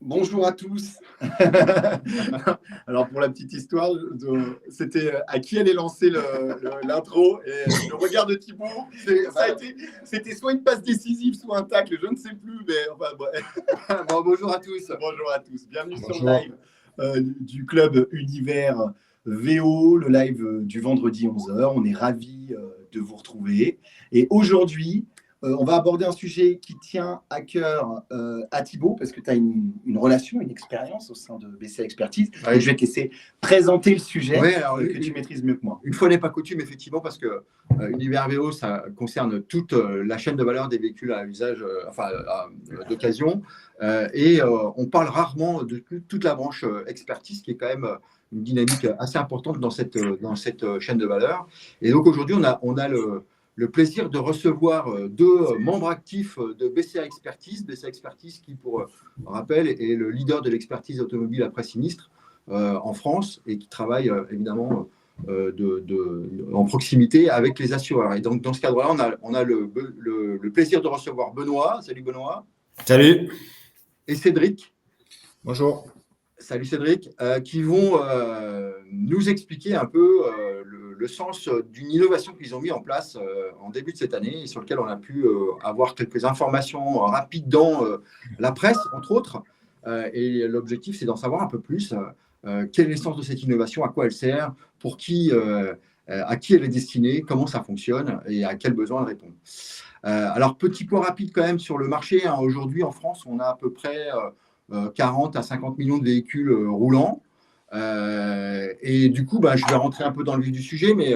Bonjour à tous. Alors pour la petite histoire, c'était à qui allait lancer l'intro et le regard de Thibaut, c'était soit une passe décisive, soit un tacle, je ne sais plus, mais enfin bref. Bon, bonjour à tous. Bonjour à tous. Bienvenue sur le live du club Univers VO, le live du vendredi 11h. On est ravis de vous retrouver. Et aujourd'hui, on va aborder un sujet qui tient à cœur à Thibaut, parce que tu as une relation, une expérience au sein de BCA Expertise. Ouais. Et je vais te laisser présenter le sujet que tu maîtrises mieux que moi. Une fois n'est pas coutume, effectivement, parce que Univers VO, ça concerne toute la chaîne de valeur des véhicules à usage, d'occasion. On parle rarement de toute la branche expertise, qui est quand même une dynamique assez importante dans cette chaîne de valeur. Et donc aujourd'hui, on a le plaisir de recevoir deux membres actifs de BCA Expertise. BCA Expertise qui, pour rappel, est le leader de l'expertise automobile après sinistre en France et qui travaille évidemment en proximité avec les assureurs. Et donc, dans ce cadre-là, on a le plaisir de recevoir Benoît. Salut Benoît. Salut. Et Cédric. Bonjour. Salut Cédric, qui vont nous expliquer un peu le sens d'une innovation qu'ils ont mis en place en début de cette année et sur lequel on a pu avoir quelques informations rapides dans la presse, entre autres. Et l'objectif, c'est d'en savoir un peu plus. Quel est le sens de cette innovation, à quoi elle sert, pour qui, à qui elle est destinée, comment ça fonctionne et à quels besoins elle répond. Alors, petit point rapide quand même sur le marché. Aujourd'hui, en France, on a à peu près 40 à 50 millions de véhicules roulants. Et du coup, je vais rentrer un peu dans le vif du sujet, mais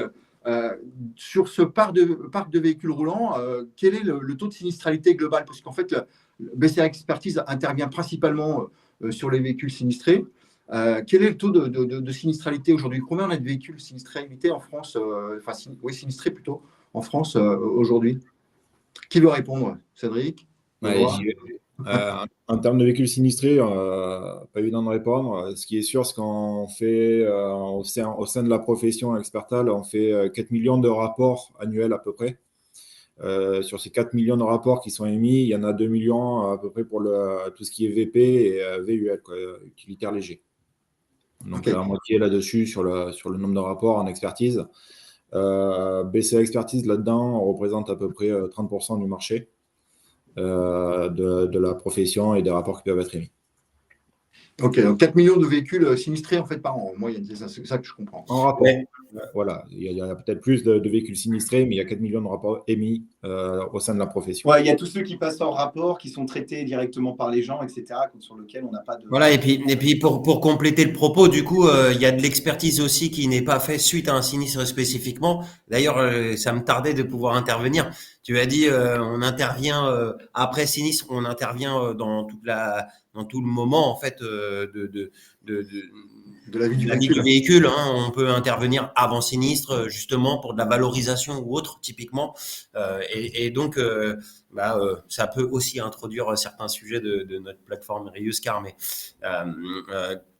sur ce parc de véhicules roulants, quel est le taux de sinistralité global? Parce qu'en fait, BCA Expertise intervient principalement sur les véhicules sinistrés. Quel est le taux de sinistralité aujourd'hui? Combien on a de véhicules sinistrés en France, sinistrés plutôt, en France aujourd'hui? Qui veut répondre? Cédric? En termes de véhicules sinistrés, pas évident de répondre. Ce qui est sûr, c'est qu'on fait, au sein de la profession Expertal, on fait 4 millions de rapports annuels à peu près. Sur ces 4 millions de rapports qui sont émis, il y en a 2 millions à peu près pour tout ce qui est VP et VUL, utilitaire léger. Donc, la moitié là-dessus sur le nombre de rapports en expertise. BCA Expertise, là-dedans, on représente à peu près 30% du marché de la profession et des rapports qui peuvent être émis. Ok, donc 4 millions de véhicules sinistrés en fait par an, en moyenne, c'est ça que je comprends. En rapport, voilà, il y a peut-être plus de véhicules sinistrés, mais il y a 4 millions de rapports émis au sein de la profession. Ouais, il y a tous ceux qui passent en rapport, qui sont traités directement par les gens, etc., sur lesquels on n'a pas de… Voilà, et puis pour compléter le propos, du coup, il y a de l'expertise aussi qui n'est pas faite suite à un sinistre spécifiquement. D'ailleurs, ça me tardait de pouvoir intervenir. Tu as dit, on intervient après sinistre, on intervient dans tout le moment en fait de la vie du véhicule. On peut intervenir avant sinistre, justement pour de la valorisation ou autre, typiquement. Et donc, ça peut aussi introduire certains sujets de notre plateforme Reuse Car. Mais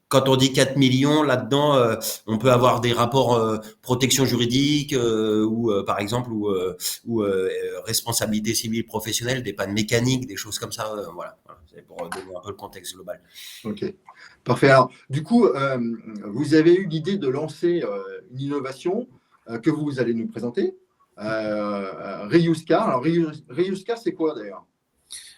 quand on dit 4 millions, là-dedans, on peut avoir des rapports protection juridique ou par exemple ou responsabilité civile professionnelle, des pannes mécaniques, des choses comme ça. Voilà. C'est pour donner un peu le contexte global. Ok, parfait. Alors, du coup, vous avez eu l'idée de lancer une innovation que vous allez nous présenter. Reuse Car. Alors, Reuse Car, c'est quoi d'ailleurs?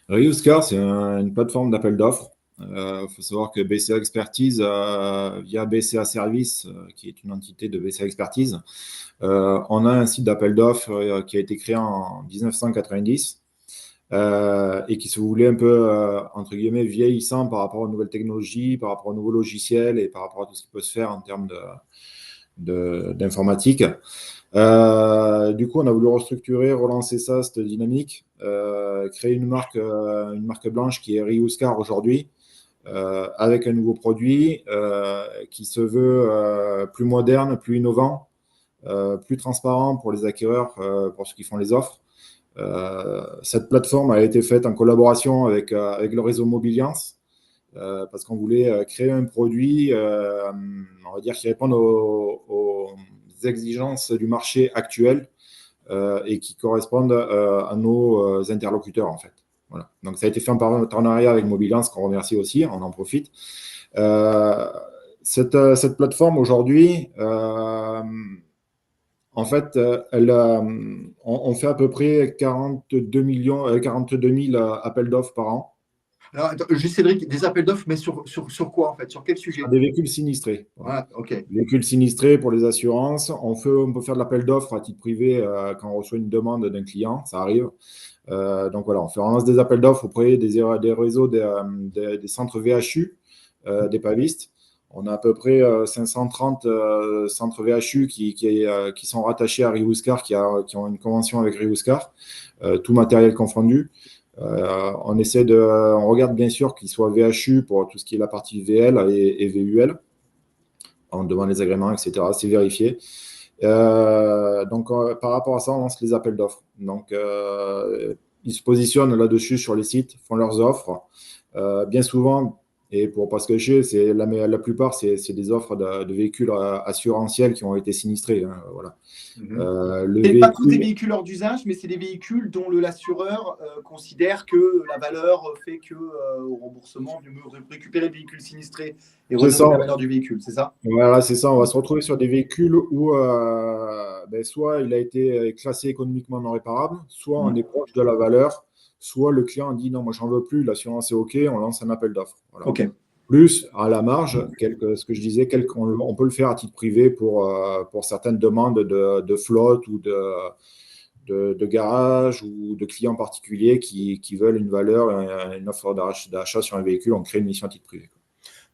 Reuse Car, c'est une plateforme d'appel d'offres. Il faut savoir que BCA Expertise, via BCA Service, qui est une entité de BCA Expertise, on a un site d'appel d'offres qui a été créé en 1990 et qui se voulait un peu, entre guillemets, vieillissant par rapport aux nouvelles technologies, par rapport aux nouveaux logiciels et par rapport à tout ce qui peut se faire en termes d'informatique. Du coup, on a voulu restructurer, relancer ça, cette dynamique, créer une marque blanche qui est Reuse Car aujourd'hui, avec un nouveau produit qui se veut plus moderne, plus innovant, plus transparent pour les acquéreurs, pour ceux qui font les offres. Cette plateforme a été faite en collaboration avec le réseau Mobiliance, parce qu'on voulait créer un produit, on va dire, qui réponde aux exigences du marché actuel et qui correspondent à nos interlocuteurs, en fait. Voilà. Donc, ça a été fait en partenariat avec Mobilance, qu'on remercie aussi, on en profite. Cette plateforme aujourd'hui, en fait, on fait à peu près 42 000 appels d'offres par an. Alors, attends, juste Cédric, des appels d'offres, mais sur quoi en fait? Sur quel sujet? Des véhicules sinistrés. Voilà. Ah, ok. Véhicules sinistrés pour les assurances. On peut faire de l'appel d'offres à titre privé quand on reçoit une demande d'un client, ça arrive. Donc voilà, on lance des appels d'offres auprès des réseaux des centres VHU, des pavistes. On a à peu près 530 centres VHU qui sont rattachés à Rivouscar, qui ont une convention avec Rivouscar, tout matériel confondu. On regarde bien sûr qu'ils soient VHU pour tout ce qui est la partie VL et VUL. On demande les agréments, etc. C'est vérifié. Donc, par rapport à ça, on lance les appels d'offres. Donc, ils se positionnent là-dessus sur les sites, font leurs offres. Bien souvent, et pour pas se cacher, la plupart, c'est des offres de véhicules assurantiels qui ont été sinistrés. Hein, voilà. C'est pas tous des véhicules hors d'usage, mais c'est des véhicules dont l'assureur considère que la valeur fait que au remboursement, du mieux récupérer le véhicule sinistré et redonner la valeur du véhicule, c'est ça? Voilà, c'est ça. On va se retrouver sur des véhicules où soit il a été classé économiquement non réparable, soit on est proche de la valeur, soit le client dit non, moi j'en veux plus, l'assurance est OK, on lance un appel d'offres. Voilà. OK. Plus, à la marge, ce que je disais, on peut le faire à titre privé pour certaines demandes de flotte ou de garage ou de clients particuliers qui veulent une valeur, une offre d'achat sur un véhicule. On crée une mission à titre privé.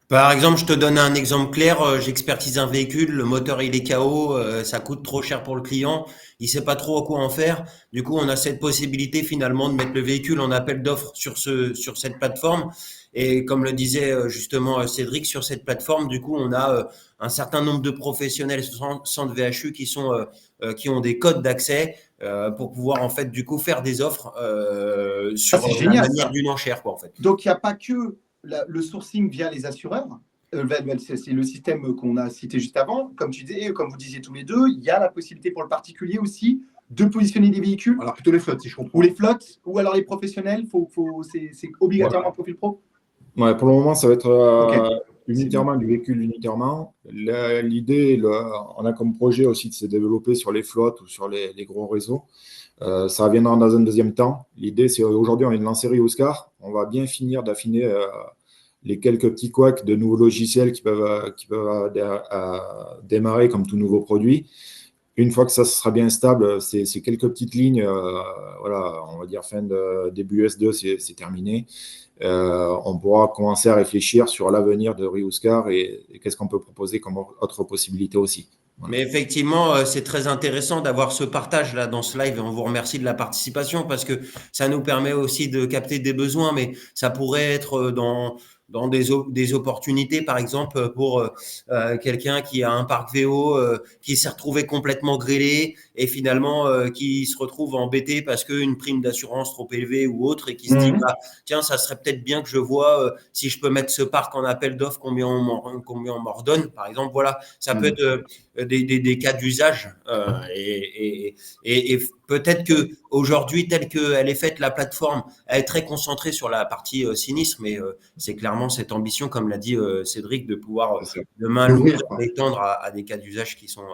Par exemple, je te donne un exemple clair. J'expertise un véhicule, le moteur il est KO, ça coûte trop cher pour le client, il sait pas trop quoi en faire. Du coup, on a cette possibilité finalement de mettre le véhicule en appel d'offres sur cette plateforme. Et comme le disait justement Cédric, sur cette plateforme, du coup, on a un certain nombre de professionnels centres VHU qui ont des codes d'accès pour pouvoir en fait du coup faire des offres sur la manière d'une enchère, quoi, en fait. Donc il n'y a pas que le sourcing via les assureurs, c'est le système qu'on a cité juste avant. Comme tu disais, comme vous disiez tous les deux, il y a la possibilité pour le particulier aussi de positionner des véhicules. Alors plutôt les flottes, si je comprends. Ou les flottes, ou alors les professionnels, c'est obligatoirement un profil pro. Ouais, pour le moment, ça va être unitairement du véhicule unitairement. L'idée, on a comme projet aussi de se développer sur les flottes ou sur les gros réseaux. Ça reviendra dans un deuxième temps. L'idée, c'est aujourd'hui, on vient de lancer Rivouscar. On va bien finir d'affiner les quelques petits couacs de nouveaux logiciels qui peuvent démarrer comme tout nouveau produit. Une fois que ça sera bien stable, c'est quelques petites lignes, voilà, on va dire début S2, c'est terminé. On pourra commencer à réfléchir sur l'avenir de Rivouscar et qu'est-ce qu'on peut proposer comme autre possibilité aussi. Voilà. Mais effectivement, c'est très intéressant d'avoir ce partage là dans ce live et on vous remercie de la participation parce que ça nous permet aussi de capter des besoins, mais ça pourrait être dans des opportunités, par exemple, pour quelqu'un qui a un parc VO, qui s'est retrouvé complètement grêlé et finalement qui se retrouve embêté parce qu'une prime d'assurance trop élevée ou autre et qui se dit bah, tiens, ça serait peut-être bien que je vois si je peux mettre ce parc en appel d'offres, combien on m'en redonne, par exemple. Voilà, ça peut être des cas d'usage et peut-être que aujourd'hui, telle qu'elle est faite, la plateforme, elle est très concentrée sur la partie sinistre, mais c'est clairement cette ambition, comme l'a dit Cédric, de pouvoir demain l'étendre à des cas d'usage qui sont.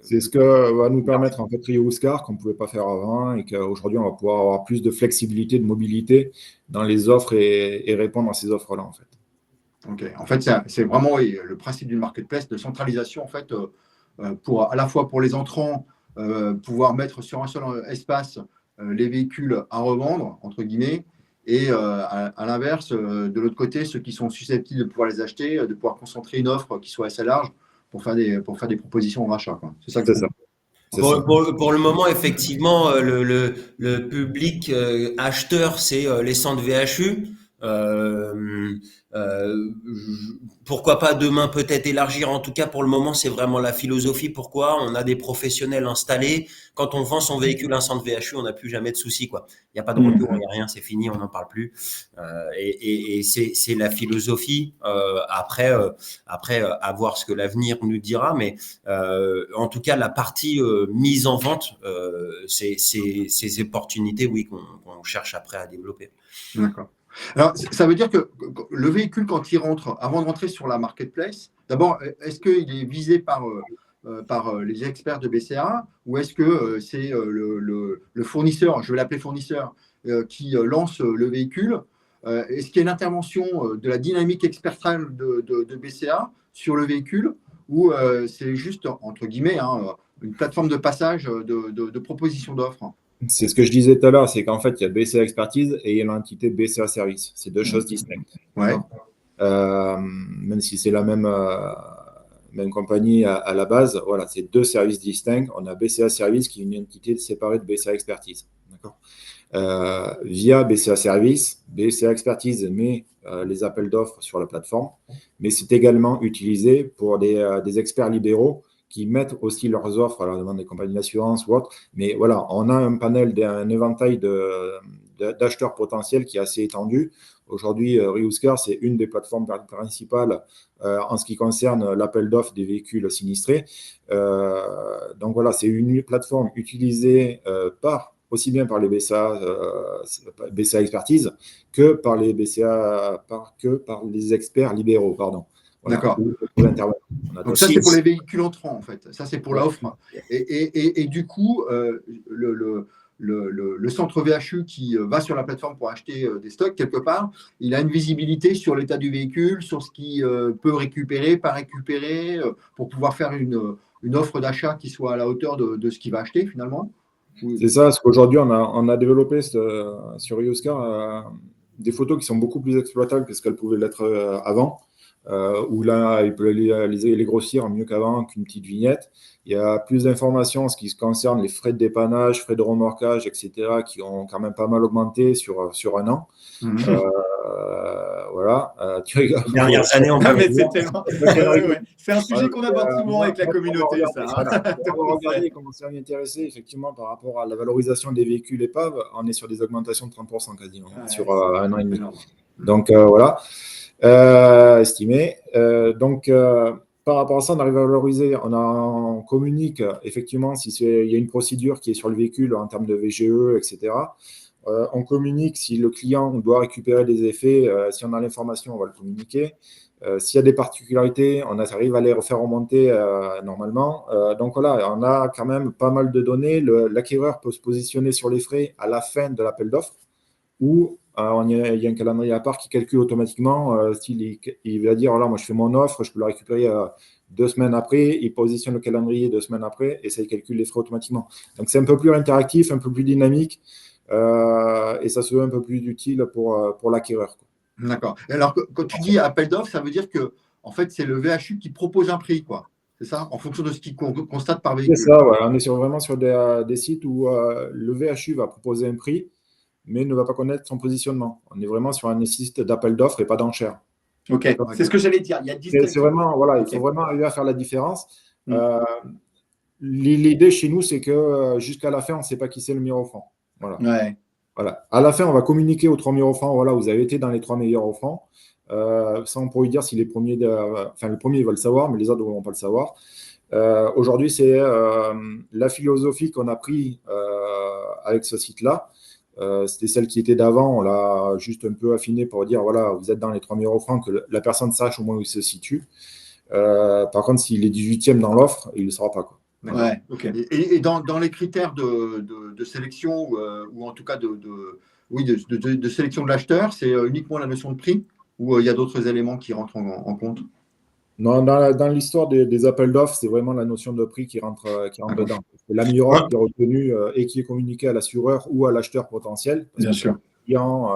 C'est ce que va nous permettre en fait Rivouscar qu'on ne pouvait pas faire avant et qu'aujourd'hui on va pouvoir avoir plus de flexibilité, de mobilité dans les offres et répondre à ces offres-là en fait. Ok. En fait, c'est vraiment le principe d'une marketplace de centralisation en fait à la fois pour les entrants pouvoir mettre sur un seul espace les véhicules à revendre entre guillemets et à l'inverse de l'autre côté ceux qui sont susceptibles de pouvoir les acheter, de pouvoir concentrer une offre qui soit assez large pour faire des propositions en rachat. C'est ça que c'est ça. Pour le moment, effectivement, le public acheteur, c'est les centres VHU. Pourquoi pas demain peut-être élargir. En tout cas, pour le moment, c'est vraiment la philosophie. Pourquoi? On a des professionnels installés. Quand on vend son véhicule à un centre VHU, on n'a plus jamais de soucis, quoi. Il n'y a pas de retour, il n'y a rien, c'est fini, on n'en parle plus. Et c'est la philosophie. Après, à voir ce que l'avenir nous dira. Mais en tout cas, la partie mise en vente, c'est ces opportunités, oui, qu'on cherche après à développer. D'accord. Alors, ça veut dire que le véhicule, quand il rentre, avant de rentrer sur la marketplace, d'abord, est-ce qu'il est visé par les experts de BCA ou est-ce que c'est le fournisseur, je vais l'appeler fournisseur, qui lance le véhicule? Est-ce qu'il y a une intervention de la dynamique expertale de BCA sur le véhicule ou c'est juste, entre guillemets, une plateforme de passage de proposition d'offres? C'est ce que je disais tout à l'heure, c'est qu'en fait, il y a BCA Expertise et il y a l'entité BCA Service. C'est deux choses distinctes. Ouais. Même si c'est la même compagnie à la base, voilà, c'est deux services distincts. On a BCA Service qui est une entité séparée de BCA Expertise. D'accord. Via BCA Service, BCA Expertise met les appels d'offres sur la plateforme, mais c'est également utilisé pour des experts libéraux qui mettent aussi leurs offres à la demande des compagnies d'assurance ou autres. Mais voilà, on a un panel, un éventail d'acheteurs potentiels qui est assez étendu. Aujourd'hui, RioScar, c'est une des plateformes principales en ce qui concerne l'appel d'offres des véhicules sinistrés. Donc voilà, c'est une plateforme utilisée aussi bien par les BCA Expertise que par les experts libéraux, pardon. Voilà. D'accord. Donc ça, c'est pour les véhicules entrants, en fait. Ça, c'est pour l'offre. Et du coup, le centre VHU qui va sur la plateforme pour acheter des stocks, quelque part, il a une visibilité sur l'état du véhicule, sur ce qu'il peut récupérer, pas récupérer, pour pouvoir faire une offre d'achat qui soit à la hauteur de ce qu'il va acheter, finalement. C'est ça, parce qu'aujourd'hui, on a développé sur RioScar des photos qui sont beaucoup plus exploitables que ce qu'elles pouvaient l'être avant. Où là, il peut les grossir mieux qu'avant qu'une petite vignette. Il y a plus d'informations en ce qui concerne les frais de dépannage, frais de remorquage, etc., qui ont quand même pas mal augmenté sur un an. Voilà. Tu rigoles. Les dernières années, on peut c'est un sujet qu'on aborde souvent avec la communauté. On va regarder comment ça m'y intéresser, effectivement, par rapport à la valorisation des véhicules épaves. On est sur des augmentations de 30% quasiment sur un an et demi. Donc, voilà. Estimé. Donc, par rapport à ça, on arrive à valoriser. On communique effectivement il y a une procédure qui est sur le véhicule en termes de VGE, etc. On communique si le client doit récupérer des effets. Si on a l'information, on va le communiquer. S'il y a des particularités, on arrive à les refaire remonter normalement. Donc voilà, on a quand même pas mal de données. L'acquéreur peut se positionner sur les frais à la fin de l'appel d'offres ou il y a un calendrier à part qui calcule automatiquement. Il va dire, voilà, moi je fais mon offre, je peux la récupérer 2 semaines après. Il positionne le calendrier 2 semaines après et ça calcule les frais automatiquement. Donc c'est un peu plus interactif, un peu plus dynamique et ça se veut un peu plus utile pour l'acquéreur. D'accord. Alors quand tu dis appel d'offres, ça veut dire que en fait c'est le VHU qui propose un prix, quoi. C'est ça, en fonction de ce qu'il constate par véhicule. C'est ça, ouais. On est vraiment sur des sites où le VHU va proposer un prix, mais ne va pas connaître son positionnement. On est vraiment sur un site d'appel d'offres et pas d'enchères. Ok, c'est ce que j'allais dire. Il y a c'est vraiment, voilà, il faut vraiment arriver à faire la différence. L'idée chez nous, c'est que jusqu'à la fin, on ne sait pas qui c'est le meilleur offrant. Voilà. Ouais. Voilà. À la fin, on va communiquer aux 3 meilleurs offrants. Voilà, vous avez été dans les 3 meilleurs offrants. Ça, on pourrait dire si les premiers, le premier, il va le savoir, mais les autres ne vont pas le savoir. Aujourd'hui, c'est la philosophie qu'on a pris avec ce site-là. C'était celle qui était d'avant, on l'a juste un peu affiné pour dire, voilà, vous êtes dans les 3 meilleurs offrants, que la personne sache au moins où il se situe. Par contre, s'il est 18e dans l'offre, il ne le saura pas, quoi. Ouais, okay. Et dans les critères de sélection ou en tout cas de sélection de l'acheteur, c'est uniquement la notion de prix ou il y a d'autres éléments qui rentrent en compte? Non, dans l'histoire des appels d'offres, c'est vraiment la notion de prix qui rentre dedans. C'est la meilleure offre qui est retenue et qui est communiquée à l'assureur ou à l'acheteur potentiel. Bien sûr. Le client,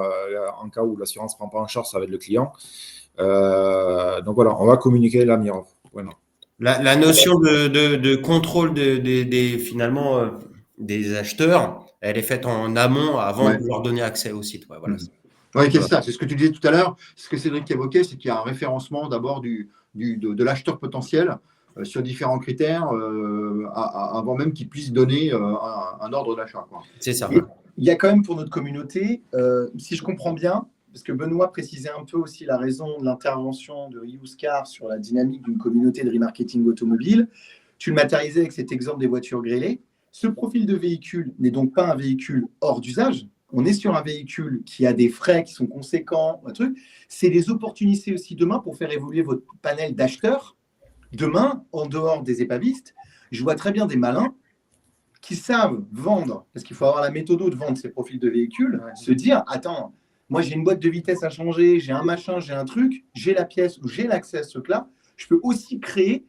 en cas où l'assurance ne prend pas en charge, ça va être le client. Donc voilà, on va communiquer la meilleure offre. Vraiment. La notion de contrôle finalement des acheteurs, elle est faite en amont avant de leur donner accès au site. Ouais, voilà. Oui, c'est Voilà. ça. C'est ce que tu disais tout à l'heure. Ce que Cédric évoquait, c'est qu'il y a un référencement d'abord de l'acheteur potentiel sur différents critères avant même qu'il puisse donner un ordre d'achat, quoi. C'est ça. Et il y a quand même pour notre communauté, si je comprends bien, parce que Benoît précisait un peu aussi la raison de l'intervention de Reuse Car sur la dynamique d'une communauté de remarketing automobile, tu le matérialisais avec cet exemple des voitures grêlées. Ce profil de véhicule n'est donc pas un véhicule hors d'usage. On est sur un véhicule qui a des frais qui sont conséquents, un truc. C'est des opportunités aussi demain pour faire évoluer votre panel d'acheteurs. Demain, en dehors des épavistes, je vois très bien des malins qui savent vendre, parce qu'il faut avoir la méthode de vendre ces profils de véhicules, se dire, attends, moi j'ai une boîte de vitesse à changer, j'ai un machin, j'ai un truc, j'ai la pièce ou j'ai l'accès à ce truc-là, je peux aussi créer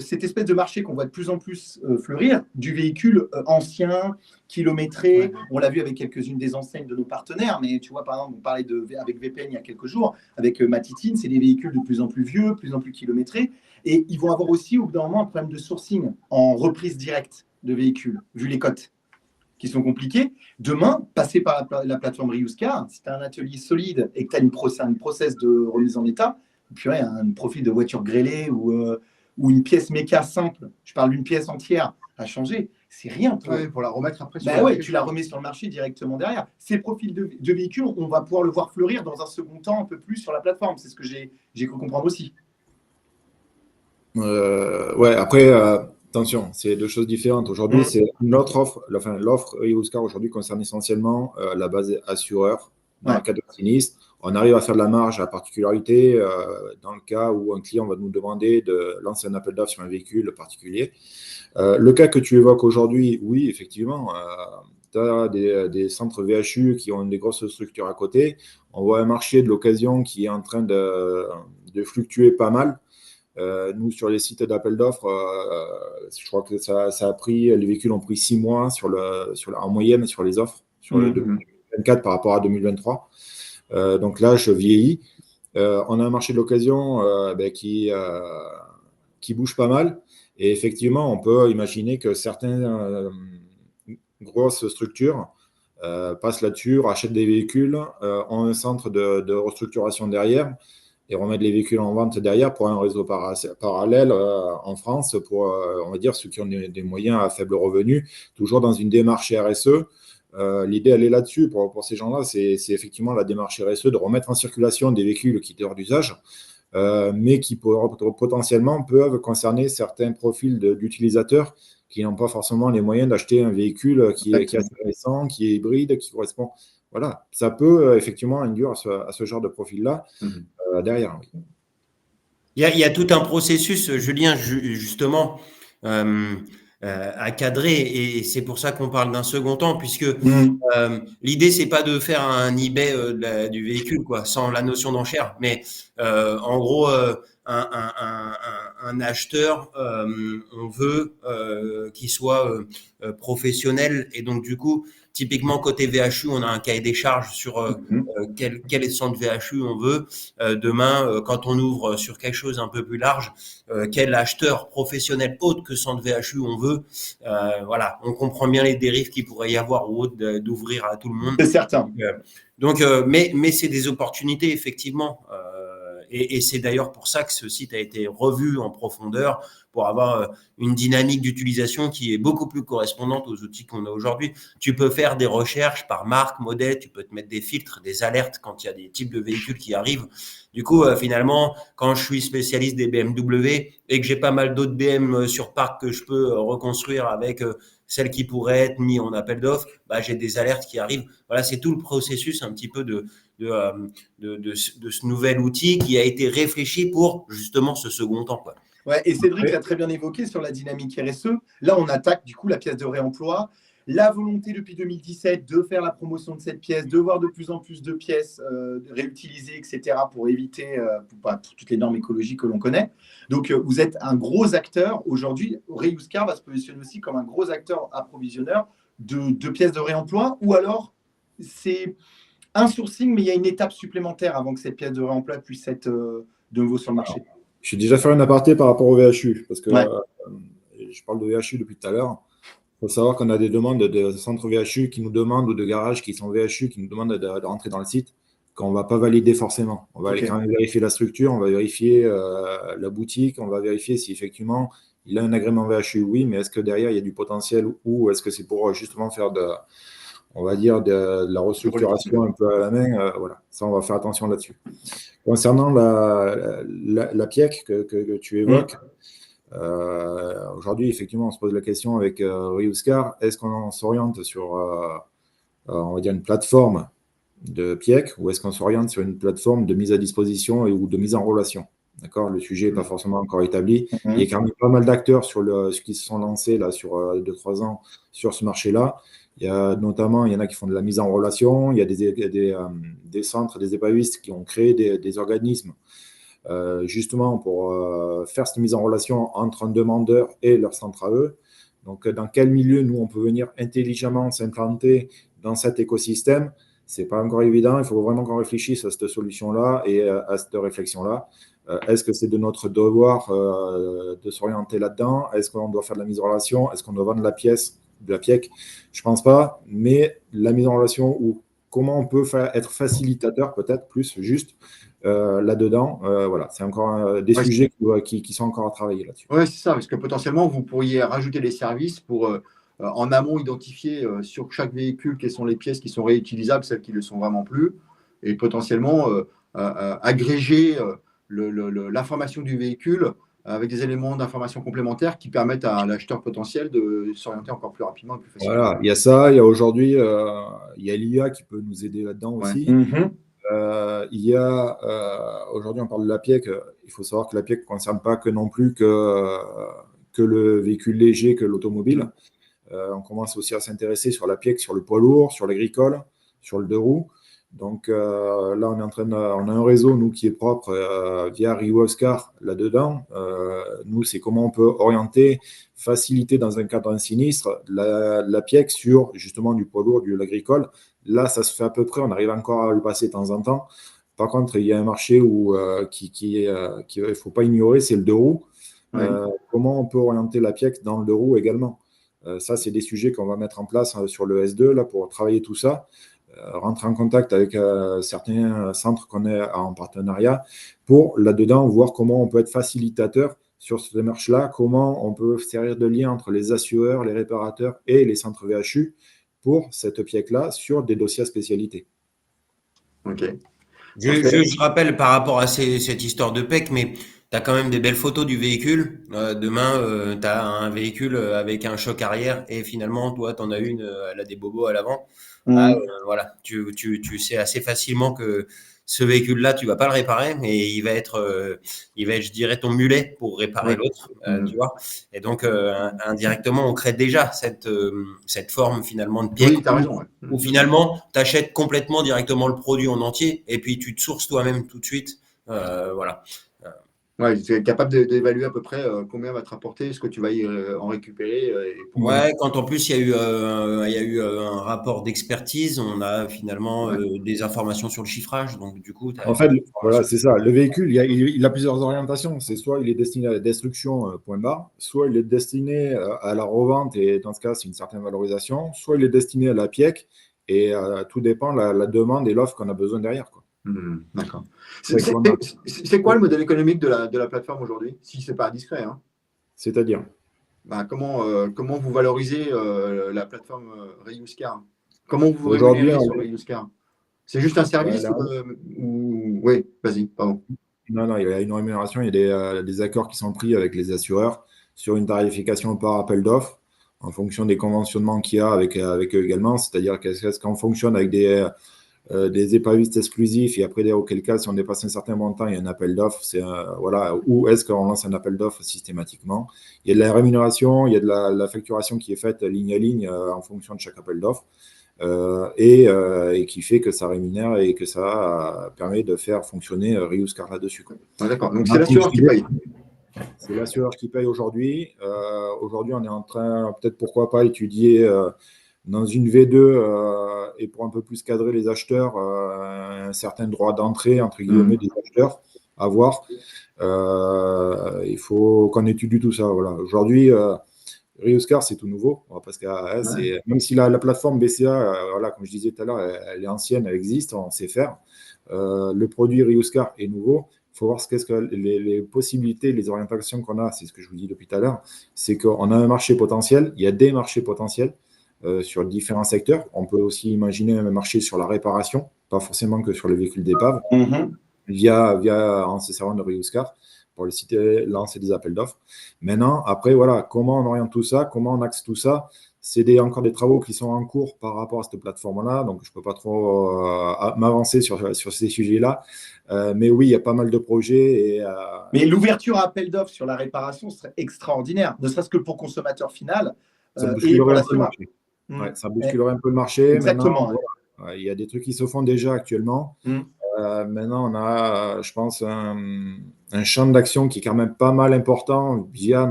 cette espèce de marché qu'on voit de plus en plus fleurir, du véhicule ancien, kilométré. On l'a vu avec quelques-unes des enseignes de nos partenaires, mais tu vois, par exemple, on parlait avec VPN il y a quelques jours, avec Matitine, c'est des véhicules de plus en plus vieux, de plus en plus kilométrés, et ils vont avoir aussi, au bout d'un moment, un problème de sourcing en reprise directe de véhicules, vu les cotes qui sont compliquées. Demain, passer par la plateforme Reuse Car, si tu as un atelier solide et que tu as une process de remise en état, puis un profil de voiture grêlée ou une pièce méca simple, je parle d'une pièce entière à changer, c'est rien pour la remettre après sur bah le ouais, marché. tu la remets sur le marché directement derrière. Ces profils de véhicules, on va pouvoir le voir fleurir dans un second temps un peu plus sur la plateforme. C'est ce que j'ai cru comprendre aussi. Ouais, après, attention, c'est deux choses différentes. Aujourd'hui, c'est notre offre, enfin, l'offre Reuse Car aujourd'hui concerne essentiellement la base assureur dans le cadre de sinistre. On arrive à faire de la marge à particularité dans le cas où un client va nous demander de lancer un appel d'offres sur un véhicule particulier. Le cas que tu évoques aujourd'hui, oui, effectivement, tu as des centres VHU qui ont des grosses structures à côté. On voit un marché de l'occasion qui est en train de fluctuer pas mal. Nous, sur les sites d'appel d'offres, je crois que ça a pris, les véhicules ont pris 6 mois en moyenne sur les offres, sur le 2024 par rapport à 2023. Donc là, je vieillis. On a un marché de l'occasion qui bouge pas mal. Et effectivement, on peut imaginer que certaines grosses structures passent là-dessus, rachètent des véhicules, ont un centre de restructuration derrière et remettre les véhicules en vente derrière pour un réseau parallèle en France pour, on va dire, ceux qui ont des moyens à faible revenu, toujours dans une démarche RSE. L'idée, elle est là-dessus pour ces gens-là, c'est effectivement la démarche RSE de remettre en circulation des véhicules qui étaient hors d'usage, mais qui potentiellement peuvent concerner certains profils d'utilisateurs qui n'ont pas forcément les moyens d'acheter un véhicule qui est assez récent, qui est hybride, qui correspond. Voilà, ça peut effectivement induire à ce genre de profil-là derrière. Oui. Il y a tout un processus, Julien, justement, à cadrer, et c'est pour ça qu'on parle d'un second temps, puisque l'idée, c'est pas de faire un eBay du véhicule, quoi, sans la notion d'enchère, mais en gros, un acheteur, on veut qu'il soit professionnel, et donc du coup, typiquement côté VHU, on a un cahier des charges sur quel centre VHU on veut. Demain, quand on ouvre sur quelque chose un peu plus large, quel acheteur professionnel autre que centre VHU on veut. Voilà, on comprend bien les dérives qu'il pourrait y avoir ou autre d'ouvrir à tout le monde. C'est certain. Mais c'est des opportunités, effectivement. Et c'est d'ailleurs pour ça que ce site a été revu en profondeur pour avoir une dynamique d'utilisation qui est beaucoup plus correspondante aux outils qu'on a aujourd'hui. Tu peux faire des recherches par marque, modèle, tu peux te mettre des filtres, des alertes quand il y a des types de véhicules qui arrivent. Du coup, finalement, quand je suis spécialiste des BMW et que j'ai pas mal d'autres BM sur parc que je peux reconstruire avec celles qui pourraient être mises en appel d'offres, bah, j'ai des alertes qui arrivent. Voilà, c'est tout le processus un petit peu de ce nouvel outil qui a été réfléchi pour justement ce second temps, quoi. Ouais, et Cédric l'a très bien évoqué sur la dynamique RSE. Là, on attaque du coup la pièce de réemploi. La volonté depuis 2017 de faire la promotion de cette pièce, de voir de plus en plus de pièces réutilisées, etc., pour éviter pour toutes les normes écologiques que l'on connaît. Donc, vous êtes un gros acteur. Aujourd'hui, Reuse Car va se positionner aussi comme un gros acteur approvisionneur de pièces de réemploi, ou alors c'est un sourcing, mais il y a une étape supplémentaire avant que cette pièce de réemploi puisse être de nouveau sur le marché. Je suis déjà fait un aparté par rapport au VHU, parce que je parle de VHU depuis tout à l'heure. Il faut savoir qu'on a des demandes de centres VHU qui nous demandent, ou de garages qui sont VHU, qui nous demandent de rentrer dans le site. qu'on ne va pas valider forcément. On va aller Ok. quand même vérifier la structure, on va vérifier la boutique, on va vérifier si effectivement il a un agrément VHU, oui, mais est-ce que derrière il y a du potentiel ou est-ce que c'est pour justement faire on va dire de la restructuration un peu à la main. Voilà, ça, on va faire attention là-dessus. Concernant la PIEC que tu évoques, aujourd'hui, effectivement, on se pose la question avec Riuscar, est-ce qu'on s'oriente sur, on va dire, une plateforme de PIEC ou est-ce qu'on s'oriente sur une plateforme de mise à disposition ou de mise en relation? D'accord, le sujet n'est pas forcément encore établi. Il y a quand même pas mal d'acteurs qui se sont lancés là, sur 2-3 ans sur ce marché-là. Il y en a qui font de la mise en relation. Il y a des centres, des épavistes qui ont créé des organismes justement pour faire cette mise en relation entre un demandeur et leur centre à eux. Donc, dans quel milieu, nous, on peut venir intelligemment s'implanter dans cet écosystème? Ce n'est pas encore évident. Il faut vraiment qu'on réfléchisse à cette solution-là et à cette réflexion-là. Est-ce que c'est de notre devoir de s'orienter là-dedans? Est-ce qu'on doit faire de la mise en relation? Est-ce qu'on doit vendre la pièce, de la PIEC? Je ne pense pas. Mais la mise en relation ou comment on peut être facilitateur, peut-être plus juste, là-dedans, voilà, c'est encore des sujets qui sont encore à travailler là-dessus. Oui, c'est ça, parce que potentiellement, vous pourriez rajouter des services pour, en amont, identifier sur chaque véhicule quelles sont les pièces qui sont réutilisables, celles qui ne le sont vraiment plus, et potentiellement agréger l'information du véhicule avec des éléments d'information complémentaires qui permettent à l'acheteur potentiel de s'orienter encore plus rapidement et plus facilement. Voilà, il y a ça, il y a aujourd'hui, il y a l'IA qui peut nous aider là-dedans aussi. Il y a aujourd'hui, on parle de la PIEC. Il faut savoir que la PIEC ne concerne pas que non plus que le véhicule léger, que l'automobile. On commence aussi à s'intéresser sur la PIEC, sur le poids lourd, sur l'agricole, sur le deux roues. Donc là, on a un réseau, nous, qui est propre via Rio Oscar là-dedans. Nous, c'est comment on peut orienter, faciliter dans un cadre d'un sinistre la PIEC sur justement du poids lourd, de l'agricole. Là, ça se fait à peu près, on arrive encore à le passer de temps en temps. Par contre, il y a un marché qu'il ne faut pas ignorer, c'est le deux roues. Comment on peut orienter la PIEC dans le deux roues également? Ça, c'est des sujets qu'on va mettre en place sur le S2 là, pour travailler tout ça. Rentrer en contact avec certains centres qu'on est en partenariat pour là-dedans voir comment on peut être facilitateur sur cette démarche-là, comment on peut servir de lien entre les assureurs, les réparateurs et les centres VHU pour cette PIEC-là sur des dossiers à spécialité. Ok. Je rappelle par rapport à cette histoire de PEC, mais tu as quand même des belles photos du véhicule. Demain, tu as un véhicule avec un choc arrière et finalement, toi, tu en as une, elle a des bobos à l'avant. Voilà, tu sais assez facilement que ce véhicule-là, tu vas pas le réparer, mais il va être, je dirais, ton mulet pour réparer l'autre, tu vois. Et donc, indirectement, on crée déjà cette forme finalement de PIEC. Oui, tu as raison. Où finalement, tu achètes complètement directement le produit en entier et puis tu te sources toi-même tout de suite. Voilà. Ouais, tu es capable d'évaluer à peu près combien va te rapporter, ce que tu vas en récupérer. Ouais, quand en plus il y a eu un rapport d'expertise, on a finalement des informations sur le chiffrage. Donc du coup, en fait, voilà, c'est ça. Le véhicule, il a plusieurs orientations. C'est soit il est destiné à la destruction, point barre, soit il est destiné à la revente, et dans ce cas, c'est une certaine valorisation, soit il est destiné à la PIEC, et tout dépend de la demande et l'offre qu'on a besoin derrière, quoi. D'accord. C'est quoi le modèle économique de la plateforme aujourd'hui, si ce n'est pas indiscret, hein? C'est-à-dire comment vous valorisez la plateforme Reuscar? Comment vous vous aujourd'hui, rémunérez sur Reuscar? C'est juste un service Oui, vas-y, pardon. Non, il y a une rémunération, il y a des accords qui sont pris avec les assureurs sur une tarification par appel d'offres en fonction des conventionnements qu'il y a avec eux également. C'est-à-dire qu'est-ce qu'on fonctionne avec des épavistes exclusifs et après, auquel cas, si on dépasse un certain montant, il y a un appel d'offres. Voilà, ou est-ce qu'on lance un appel d'offres systématiquement? Il y a de la rémunération, il y a de la facturation qui est faite ligne à ligne en fonction de chaque appel d'offres. Et qui fait que ça rémunère et que ça permet de faire fonctionner Reuscar là-dessus. D'accord, donc c'est l'assureur qui paye. C'est l'assureur qui paye aujourd'hui. Aujourd'hui, on est en train, peut-être pourquoi pas, étudier dans une V2 et pour un peu plus cadrer les acheteurs, un certain droit d'entrée, entre guillemets, des acheteurs à voir. Il faut qu'on étudie tout ça. Voilà. Aujourd'hui, Rioscar, c'est tout nouveau, parce que même si la plateforme BCA, voilà, comme je disais tout à l'heure, elle est ancienne, elle existe, on sait faire. Le produit Rioscar est nouveau. Il faut voir qu'est-ce que les possibilités, les orientations qu'on a, c'est ce que je vous dis depuis tout à l'heure, c'est qu'on a un marché potentiel, il y a des marchés potentiels sur différents secteurs. On peut aussi imaginer un marché sur la réparation, pas forcément que sur les véhicules d'épave, en se servant de Rioscar pour les citer, lancer des appels d'offres. Maintenant, après, voilà, comment on oriente tout ça, comment on axe tout ça, c'est encore des travaux qui sont en cours par rapport à cette plateforme-là, donc je ne peux pas trop m'avancer sur ces sujets-là. Mais oui, il y a pas mal de projets. Mais l'ouverture à appel d'offres sur la réparation serait extraordinaire, ne serait-ce que pour consommateur final et pour l'assureur. Ça bousculerait un peu le marché. Exactement. Maintenant, voilà, il y a des trucs qui se font déjà actuellement. Maintenant, on a, je pense, un champ d'action qui est quand même pas mal important via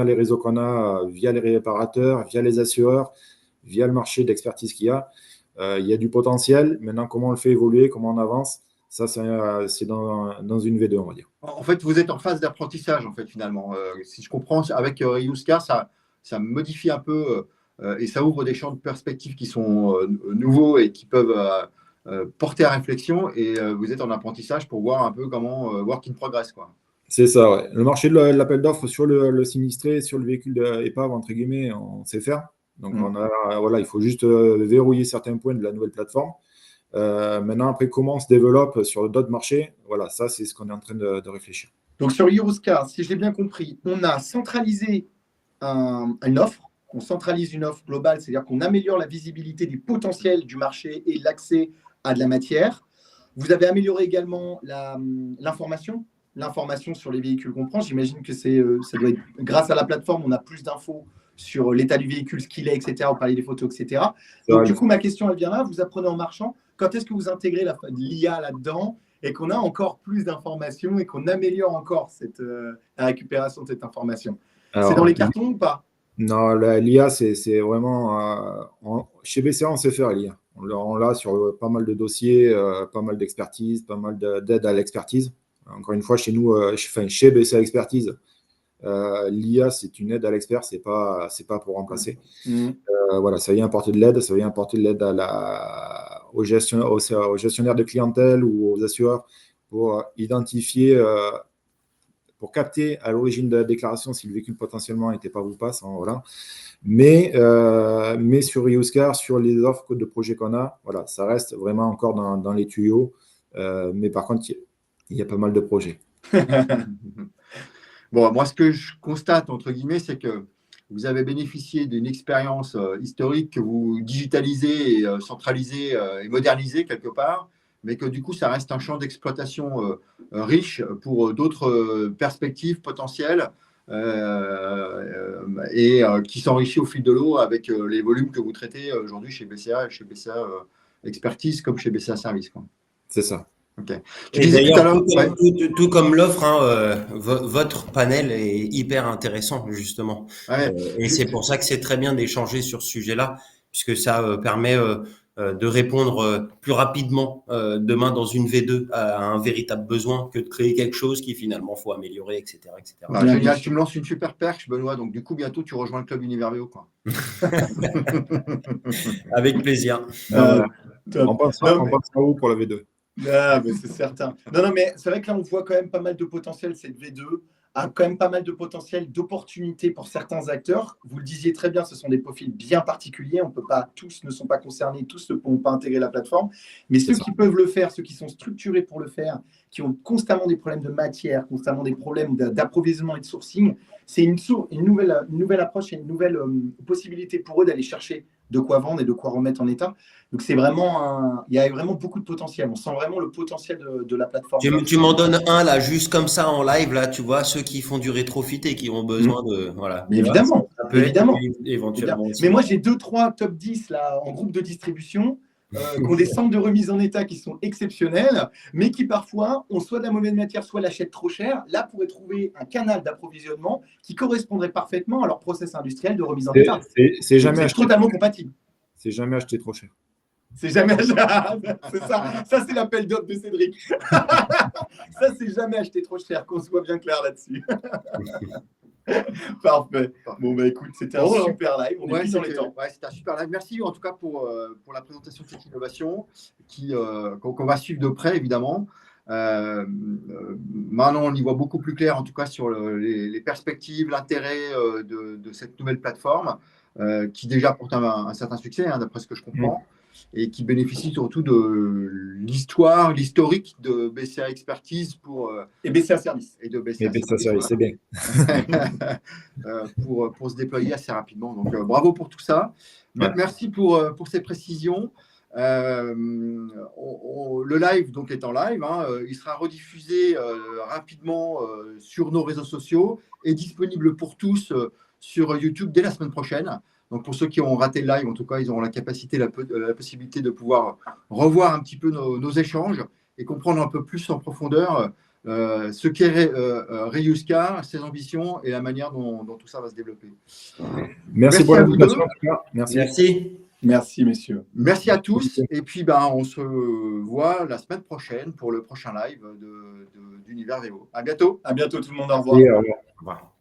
les réseaux qu'on a, via les réparateurs, via les assureurs, via le marché d'expertise qu'il y a. Il y a du potentiel. Maintenant, comment on le fait évoluer, comment on avance, ça, c'est dans une V2, on va dire. En fait, vous êtes en phase d'apprentissage, en fait, finalement. Si je comprends, avec Rioscar, ça modifie un peu et ça ouvre des champs de perspectives qui sont nouveaux et qui peuvent porter à réflexion. Et vous êtes en apprentissage pour voir un peu comment work in progress, quoi. C'est ça, ouais. Le marché de l'appel d'offres sur le sinistré, sur le véhicule d'épave, entre guillemets, on sait faire. Donc, il faut juste verrouiller certains points de la nouvelle plateforme. Maintenant, après, comment on se développe sur d'autres marchés, voilà, ça, c'est ce qu'on est en train de réfléchir. Donc, sur Rioscar, si je l'ai bien compris, on a centralisé une offre. On centralise une offre globale, c'est-à-dire qu'on améliore la visibilité des potentiels du marché et l'accès à de la matière. Vous avez amélioré également l'information sur les véhicules qu'on prend. J'imagine que ça doit être grâce à la plateforme, on a plus d'infos sur l'état du véhicule, ce qu'il est, etc. Vous parlez des photos, etc. Donc, du coup, ma question, elle vient là. Vous apprenez en marchant. Quand est-ce que vous intégrez l'IA là-dedans et qu'on a encore plus d'informations et qu'on améliore encore la récupération de cette information? C'est dans les cartons ou pas? Non, l'IA, c'est vraiment… chez BCA, on sait faire l'IA. On l'a sur pas mal de dossiers, pas mal d'expertise, pas mal d'aide à l'expertise. Encore une fois, chez nous, chez BCA Expertise, l'IA, c'est une aide à l'expert, c'est pas pour remplacer. Voilà, ça vient apporter de l'aide, aux gestionnaires de clientèle ou aux assureurs pour identifier, pour capter à l'origine de la déclaration si le véhicule potentiellement n'était pas ou pas. Voilà. Mais sur Rioscar, sur les offres de projets qu'on a, voilà, ça reste vraiment encore dans les tuyaux. Mais par contre, il y a pas mal de projets. Bon, moi, ce que je constate, entre guillemets, c'est que vous avez bénéficié d'une expérience historique que vous digitalisez, et, centralisez et modernisez quelque part, mais que du coup, ça reste un champ d'exploitation riche pour d'autres perspectives potentielles et qui s'enrichit au fil de l'eau avec les volumes que vous traitez aujourd'hui chez BCA et chez BCA Expertise comme chez BCA Service, quoi. C'est ça. Okay. Et d'ailleurs, tout comme l'offre, votre panel est hyper intéressant, justement. Ouais. Et c'est pour ça que c'est très bien d'échanger sur ce sujet-là, puisque ça permet de répondre plus rapidement demain dans une V2 à un véritable besoin que de créer quelque chose qui finalement faut améliorer, etc. etc. Bah, génial, tu me lances une super perche, Benoît. Donc, du coup, bientôt, tu rejoins le club Univers VO, quoi. Avec plaisir. On pense à où pour la V2? Ah, mais c'est certain. Non, mais c'est vrai que là, on voit quand même pas mal de potentiel. Cette V2 a quand même pas mal de potentiel, d'opportunités pour certains acteurs. Vous le disiez très bien, ce sont des profils bien particuliers. Tous ne sont pas concernés, tous ne pourront pas intégrer la plateforme. Mais ceux qui peuvent le faire, ceux qui sont structurés pour le faire, qui ont constamment des problèmes de matière, constamment des problèmes d'approvisionnement et de sourcing, c'est une nouvelle approche et une nouvelle possibilité pour eux d'aller chercher de quoi vendre et de quoi remettre en état. Donc, c'est vraiment il y a vraiment beaucoup de potentiel. On sent vraiment le potentiel de la plateforme. Tu m'en donnes un, là, juste comme ça, en live, là, tu vois, ceux qui font du rétrofit et qui ont besoin de… Voilà. Mais évidemment, ça peut évidemment. Être éventuellement aussi. Mais moi, j'ai 2-3 top 10 là, en groupe de distribution qui ont des centres de remise en état qui sont exceptionnels, mais qui parfois ont soit de la mauvaise matière, soit l'achètent trop cher. Là, pourraient trouver un canal d'approvisionnement qui correspondrait parfaitement à leur process industriel de remise en état. C'est totalement compatible. C'est jamais acheté trop cher. C'est jamais acheté. C'est ça. Ça, c'est l'appel d'offre de Cédric. Ça, c'est jamais acheté trop cher, qu'on soit bien clair là-dessus. Parfait. Bon, bah écoute, c'était un Bon, super live. On est pile dans les temps. Ouais, c'était un super live. Merci en tout cas pour la présentation de cette innovation qu'on va suivre de près, évidemment. Maintenant, on y voit beaucoup plus clair, en tout cas, sur les perspectives, l'intérêt de cette nouvelle plateforme qui déjà porte un certain succès, hein, d'après ce que je comprends, et qui bénéficie surtout de l'historique de BCA Expertise Et BCA Service. et de BCA Service, c'est bien. pour se déployer assez rapidement. Donc, bravo pour tout ça. Ouais. Merci pour ces précisions. Le live donc est en live, hein, il sera rediffusé rapidement sur nos réseaux sociaux et disponible pour tous sur YouTube dès la semaine prochaine. Donc pour ceux qui ont raté le live, en tout cas, ils auront la capacité, la possibilité de pouvoir revoir un petit peu nos échanges et comprendre un peu plus en profondeur ce qu'est Reuse Car, ses ambitions et la manière dont tout ça va se développer. Merci pour à vous l'invitation, deux. en tout cas. Merci. Merci, messieurs. Merci à tous. Et puis, on se voit la semaine prochaine pour le prochain live d'Univers VO. À bientôt. À bientôt, tout le monde. Au revoir. Et, au revoir. Au revoir.